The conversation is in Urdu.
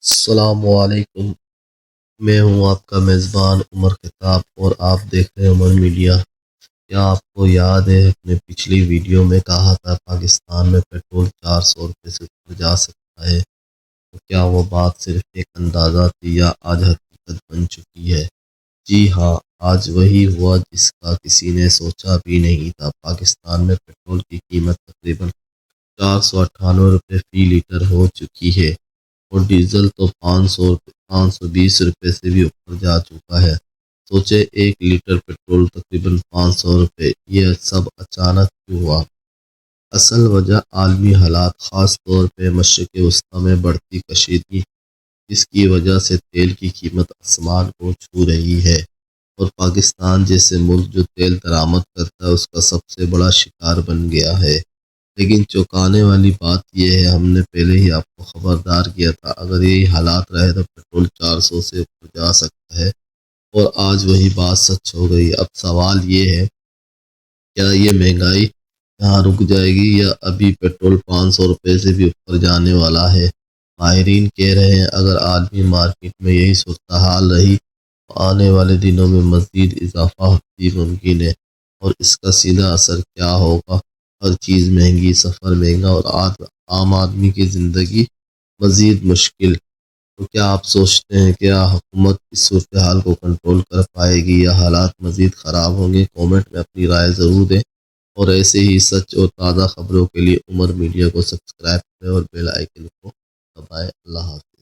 السلام علیکم۔ میں ہوں آپ کا میزبان عمر خطاب اور آپ دیکھ رہے ہیں عمر میڈیا۔ کیا آپ کو یاد ہے اپنے پچھلی ویڈیو میں کہا تھا پاکستان میں پیٹرول 400 روپے سے اوپر جا سکتا ہے؟ تو کیا وہ بات صرف ایک اندازہ تھی یا آج حقیقت بن چکی ہے؟ جی ہاں، آج وہی ہوا جس کا کسی نے سوچا بھی نہیں تھا۔ پاکستان میں پیٹرول کی قیمت تقریباً 498 روپے فی لیٹر ہو چکی ہے اور ڈیزل تو 520 روپے سے بھی اوپر جا چکا ہے۔ سوچے 1 لیٹر پیٹرول تقریباً 500 روپے، یہ سب اچانک کیوں ہوا؟ اصل وجہ عالمی حالات، خاص طور پہ مشرق وسطیٰ میں بڑھتی کشیدگی، جس کی وجہ سے تیل کی قیمت آسمان کو چھو رہی ہے اور پاکستان جیسے ملک جو تیل درآمد کرتا ہے اس کا سب سے بڑا شکار بن گیا ہے۔ لیکن چونکانے والی بات یہ ہے، ہم نے پہلے ہی آپ کو خبردار کیا تھا اگر یہی حالات رہے تو پیٹرول 400 سے اوپر جا سکتا ہے، اور آج وہی بات سچ ہو گئی۔ اب سوال یہ ہے، کیا یہ مہنگائی یہاں رک جائے گی یا ابھی پیٹرول 500 روپے سے بھی اوپر جانے والا ہے؟ ماہرین کہہ رہے ہیں اگر عالمی مارکیٹ میں یہی صورتحال رہی تو آنے والے دنوں میں مزید اضافہ بھی ممکن ہے، اور اس کا سیدھا اثر کیا ہوگا؟ ہر چیز مہنگی، سفر مہنگا اور عام آدمی کی زندگی مزید مشکل۔ تو کیا آپ سوچتے ہیں کیا حکومت اس صورتحال کو کنٹرول کر پائے گی یا حالات مزید خراب ہوں گے؟ کومنٹ میں اپنی رائے ضرور دیں، اور ایسے ہی سچ اور تازہ خبروں کے لیے عمر میڈیا کو سبسکرائب کریں اور بیل آئیکن کو دبائیں۔ اللہ حافظ۔